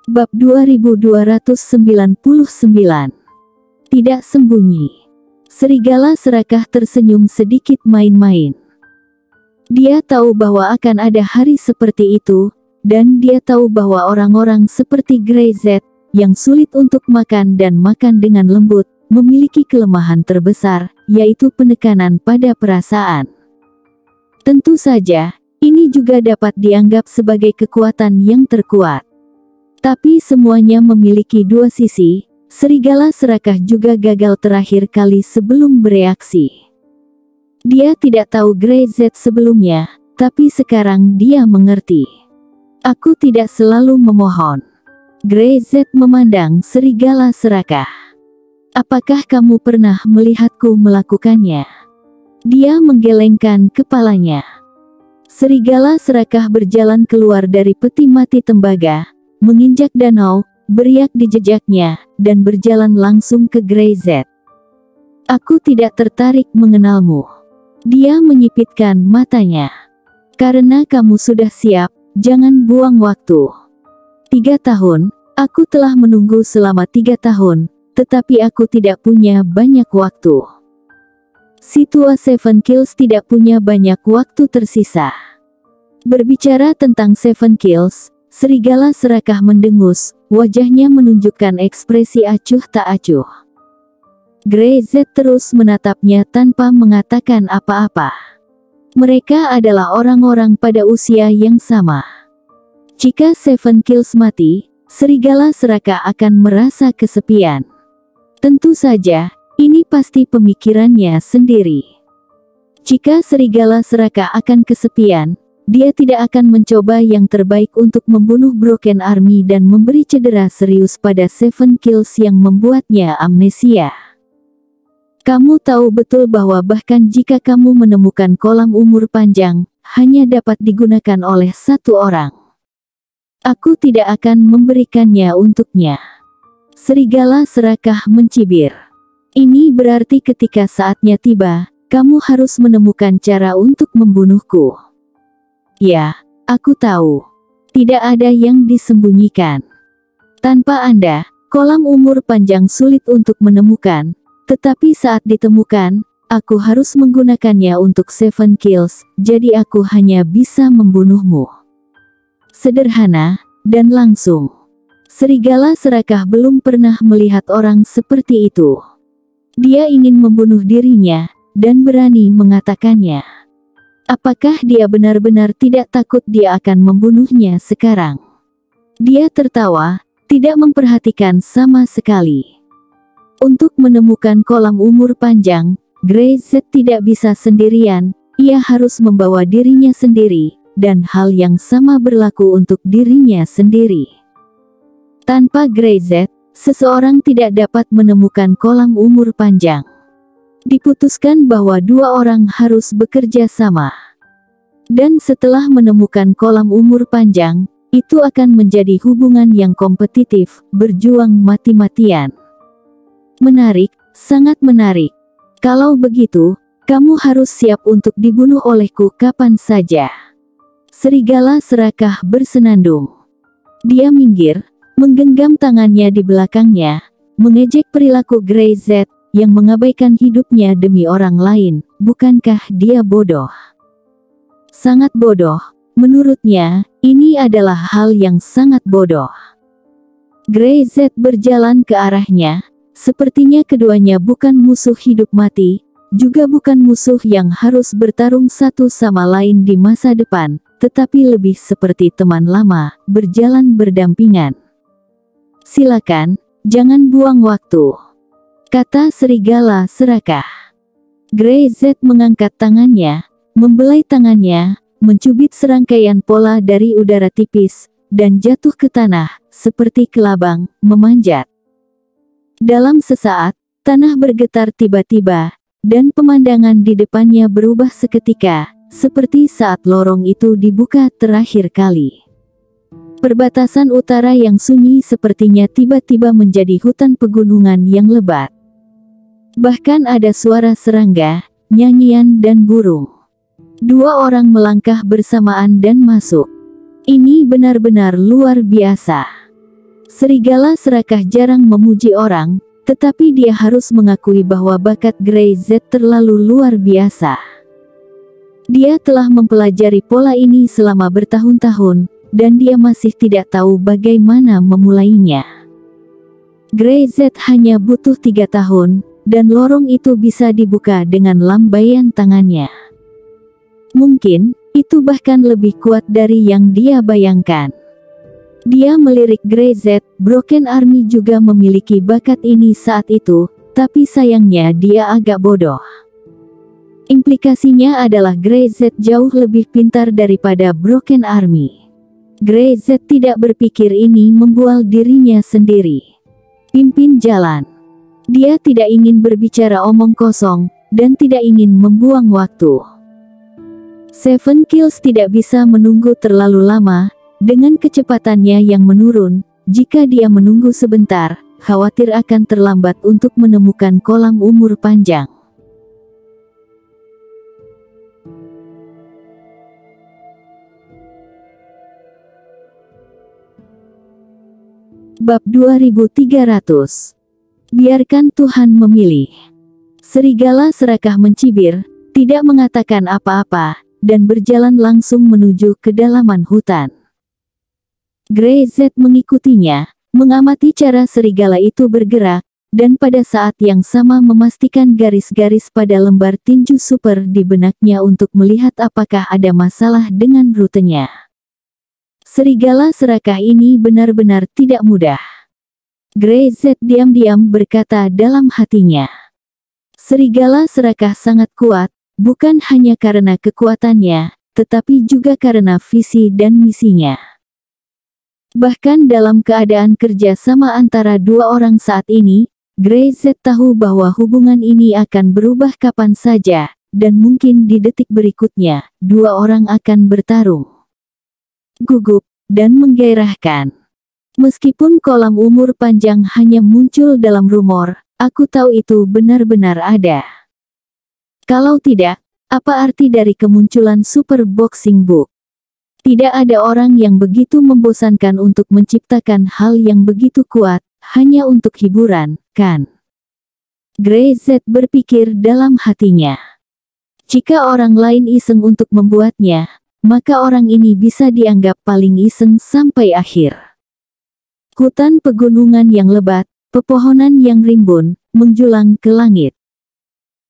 Bab 2299. Tidak sembunyi. Serigala serakah tersenyum sedikit main-main. Dia tahu bahwa akan ada hari seperti itu, dan dia tahu bahwa orang-orang seperti Grey Z, yang sulit untuk makan dan makan dengan lembut, memiliki kelemahan terbesar, yaitu penekanan pada perasaan. Tentu saja, ini juga dapat dianggap sebagai kekuatan yang terkuat. Tapi semuanya memiliki dua sisi. Serigala serakah juga gagal terakhir kali sebelum bereaksi. Dia tidak tahu Grey Z sebelumnya, tapi sekarang dia mengerti. Aku tidak selalu memohon. Grey Z memandang serigala serakah. Apakah kamu pernah melihatku melakukannya? Dia menggelengkan kepalanya. Serigala serakah berjalan keluar dari peti mati tembaga, menginjak danau, beriak di jejaknya, dan berjalan langsung ke Grey Z. Aku tidak tertarik mengenalmu. Dia menyipitkan matanya. Karena kamu sudah siap, jangan buang waktu. 3 tahun, aku telah menunggu selama 3 tahun, tetapi aku tidak punya banyak waktu. Si tua Seven Kills tidak punya banyak waktu tersisa. Berbicara tentang Seven Kills, serigala serakah mendengus, wajahnya menunjukkan ekspresi acuh tak acuh. Grey Z terus menatapnya tanpa mengatakan apa-apa. Mereka adalah orang-orang pada usia yang sama. Jika Seven Kills mati, serigala serakah akan merasa kesepian. Tentu saja, ini pasti pemikirannya sendiri. Jika serigala serakah akan kesepian, dia tidak akan mencoba yang terbaik untuk membunuh Broken Army dan memberi cedera serius pada Seven Kills yang membuatnya amnesia. Kamu tahu betul bahwa bahkan jika kamu menemukan kolam umur panjang, hanya dapat digunakan oleh satu orang. Aku tidak akan memberikannya untuknya. Serigala serakah mencibir. Ini berarti ketika saatnya tiba, kamu harus menemukan cara untuk membunuhku. Ya, aku tahu. Tidak ada yang disembunyikan. Tanpa Anda, kolam umur panjang sulit untuk menemukan, tetapi saat ditemukan, aku harus menggunakannya untuk Seven Kills, jadi aku hanya bisa membunuhmu. Sederhana, dan langsung. Serigala serakah belum pernah melihat orang seperti itu. Dia ingin membunuh dirinya, dan berani mengatakannya. Apakah dia benar-benar tidak takut dia akan membunuhnya sekarang? Dia tertawa, tidak memperhatikan sama sekali. Untuk menemukan kolam umur panjang, Grey Z tidak bisa sendirian, ia harus membawa dirinya sendiri, dan hal yang sama berlaku untuk dirinya sendiri. Tanpa Grey Z, seseorang tidak dapat menemukan kolam umur panjang. Diputuskan bahwa dua orang harus bekerja sama. Dan setelah menemukan kolam umur panjang, itu akan menjadi hubungan yang kompetitif, berjuang mati-matian. Menarik, sangat menarik. Kalau begitu, kamu harus siap untuk dibunuh olehku kapan saja. Serigala serakah bersenandung. Dia minggir, menggenggam tangannya di belakangnya, mengejek perilaku Grey Z, yang mengabaikan hidupnya demi orang lain. Bukankah dia bodoh? Sangat bodoh. Menurutnya, ini adalah hal yang sangat bodoh. Grey Z berjalan ke arahnya. Sepertinya keduanya bukan musuh hidup mati, juga bukan musuh yang harus bertarung satu sama lain di masa depan, tetapi lebih seperti teman lama, berjalan berdampingan. Silakan, jangan buang waktu, kata serigala serakah. Grey Z mengangkat tangannya, membelai tangannya, mencubit serangkaian pola dari udara tipis, dan jatuh ke tanah, seperti kelabang, memanjat. Dalam sesaat, tanah bergetar tiba-tiba, dan pemandangan di depannya berubah seketika, seperti saat lorong itu dibuka terakhir kali. Perbatasan utara yang sunyi sepertinya tiba-tiba menjadi hutan pegunungan yang lebat. Bahkan ada suara serangga, nyanyian dan burung. Dua orang melangkah bersamaan dan masuk. Ini benar-benar luar biasa. Serigala serakah jarang memuji orang, tetapi dia harus mengakui bahwa bakat Grey Z terlalu luar biasa. Dia telah mempelajari pola ini selama bertahun-tahun, dan dia masih tidak tahu bagaimana memulainya. Grey Z hanya butuh 3 tahun, dan lorong itu bisa dibuka dengan lambaian tangannya. Mungkin, itu bahkan lebih kuat dari yang dia bayangkan. Dia melirik Grey Z. Broken Army juga memiliki bakat ini saat itu, tapi sayangnya dia agak bodoh. Implikasinya adalah Grey Z jauh lebih pintar daripada Broken Army. Grey Z tidak berpikir ini membual dirinya sendiri. Pimpin jalan. Dia tidak ingin berbicara omong kosong, dan tidak ingin membuang waktu. Seven Kills tidak bisa menunggu terlalu lama. Dengan kecepatannya yang menurun, jika dia menunggu sebentar, khawatir akan terlambat untuk menemukan kolam umur panjang. Bab 2300. Biarkan Tuhan memilih. Serigala serakah mencibir, tidak mengatakan apa-apa, dan berjalan langsung menuju kedalaman hutan. Grey Z mengikutinya, mengamati cara serigala itu bergerak, dan pada saat yang sama memastikan garis-garis pada lembar tinju super di benaknya untuk melihat apakah ada masalah dengan rutenya. Serigala serakah ini benar-benar tidak mudah. Grey Z diam-diam berkata dalam hatinya. Serigala serakah sangat kuat, bukan hanya karena kekuatannya, tetapi juga karena visi dan misinya. Bahkan dalam keadaan kerja sama antara dua orang saat ini, Grey Z tahu bahwa hubungan ini akan berubah kapan saja, dan mungkin di detik berikutnya, dua orang akan bertarung. Gugup, dan menggairahkan. Meskipun kolam umur panjang hanya muncul dalam rumor, aku tahu itu benar-benar ada. Kalau tidak, apa arti dari kemunculan Super Boxing Book? Tidak ada orang yang begitu membosankan untuk menciptakan hal yang begitu kuat, hanya untuk hiburan, kan? Grey Z berpikir dalam hatinya. Jika orang lain iseng untuk membuatnya, maka orang ini bisa dianggap paling iseng sampai akhir. Hutan pegunungan yang lebat, pepohonan yang rimbun, menjulang ke langit.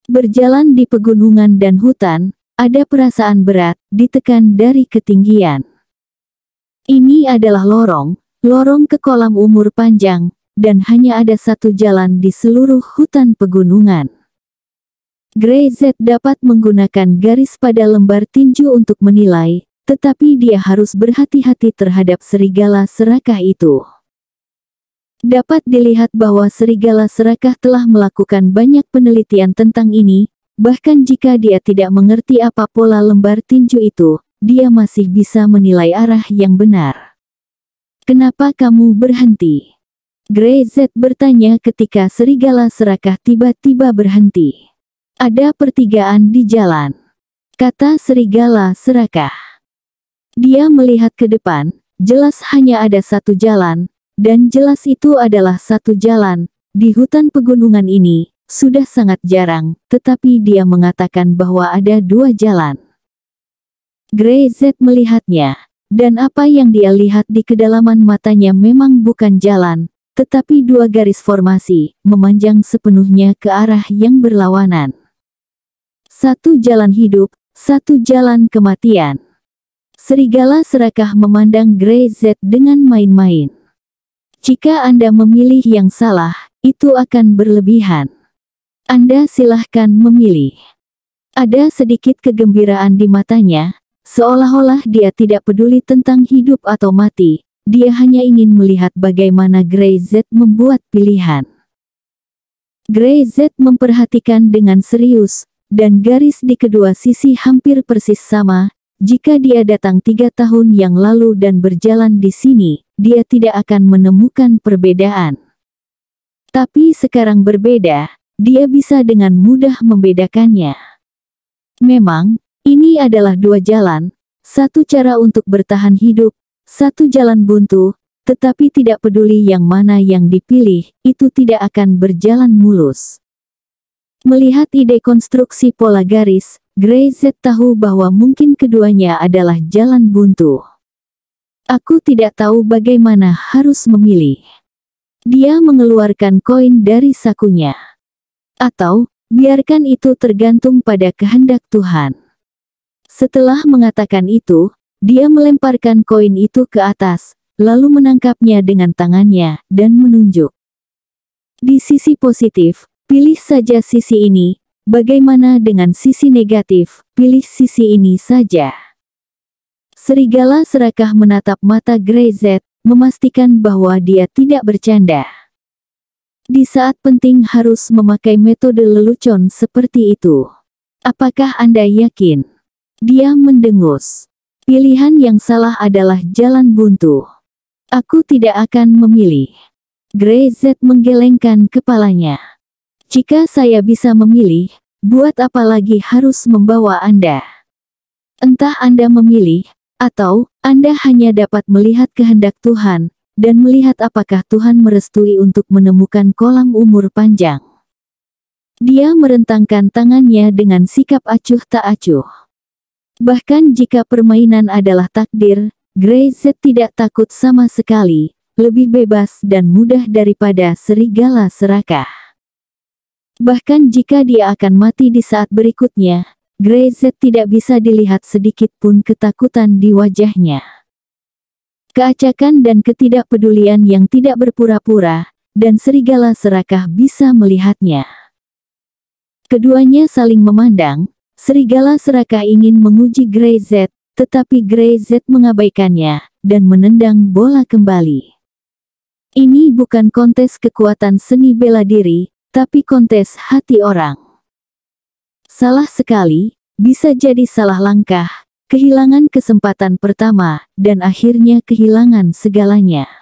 Berjalan di pegunungan dan hutan, ada perasaan berat, ditekan dari ketinggian. Ini adalah lorong ke kolam umur panjang, dan hanya ada satu jalan di seluruh hutan pegunungan. Grey Z dapat menggunakan garis pada lembar tinju untuk menilai, tetapi dia harus berhati-hati terhadap serigala serakah itu. Dapat dilihat bahwa serigala serakah telah melakukan banyak penelitian tentang ini. Bahkan jika dia tidak mengerti apa pola lembar tinju itu, dia masih bisa menilai arah yang benar. Kenapa kamu berhenti? Grey Z bertanya ketika serigala serakah tiba-tiba berhenti. Ada pertigaan di jalan, kata serigala serakah. Dia melihat ke depan, jelas hanya ada satu jalan, dan jelas itu adalah satu jalan, di hutan pegunungan ini. Sudah sangat jarang, tetapi dia mengatakan bahwa ada dua jalan. Grey Z melihatnya, dan apa yang dia lihat di kedalaman matanya memang bukan jalan, tetapi dua garis formasi, memanjang sepenuhnya ke arah yang berlawanan. Satu jalan hidup, satu jalan kematian. Serigala serakah memandang Grey Z dengan main-main. Jika Anda memilih yang salah, itu akan berlebihan. Anda silahkan memilih. Ada sedikit kegembiraan di matanya, seolah-olah dia tidak peduli tentang hidup atau mati, dia hanya ingin melihat bagaimana Grey Z membuat pilihan. Grey Z memperhatikan dengan serius, dan garis di kedua sisi hampir persis sama. Jika dia datang 3 tahun yang lalu dan berjalan di sini, dia tidak akan menemukan perbedaan. Tapi sekarang berbeda. Dia bisa dengan mudah membedakannya. Memang, ini adalah dua jalan, satu cara untuk bertahan hidup, satu jalan buntu, tetapi tidak peduli yang mana yang dipilih, itu tidak akan berjalan mulus. Melihat ide konstruksi pola garis, Grey-Z tahu bahwa mungkin keduanya adalah jalan buntu. Aku tidak tahu bagaimana harus memilih. Dia mengeluarkan koin dari sakunya. Atau, biarkan itu tergantung pada kehendak Tuhan. Setelah mengatakan itu, dia melemparkan koin itu ke atas, lalu menangkapnya dengan tangannya, dan menunjuk. Di sisi positif, pilih saja sisi ini. Bagaimana dengan sisi negatif? Pilih sisi ini saja. Serigala serakah menatap mata Grey-Z, memastikan bahwa dia tidak bercanda. Di saat penting harus memakai metode lelucon seperti itu. Apakah Anda yakin? Dia mendengus. Pilihan yang salah adalah jalan buntu. Aku tidak akan memilih. Grey-Z menggelengkan kepalanya. Jika saya bisa memilih, buat apa lagi harus membawa Anda? Entah Anda memilih, atau Anda hanya dapat melihat kehendak Tuhan, dan melihat apakah Tuhan merestui untuk menemukan kolam umur panjang. Dia merentangkan tangannya dengan sikap acuh tak acuh. Bahkan jika permainan adalah takdir, Grey-Z tidak takut sama sekali, lebih bebas dan mudah daripada serigala serakah. Bahkan jika dia akan mati di saat berikutnya, Grey-Z tidak bisa dilihat sedikit pun ketakutan di wajahnya. Keacakan dan ketidakpedulian yang tidak berpura-pura, dan serigala serakah bisa melihatnya. Keduanya saling memandang. Serigala serakah ingin menguji Grey-Z, tetapi Grey-Z mengabaikannya, dan menendang bola kembali. Ini bukan kontes kekuatan seni bela diri, tapi kontes hati orang. Salah sekali, bisa jadi salah langkah, kehilangan kesempatan pertama, dan akhirnya kehilangan segalanya.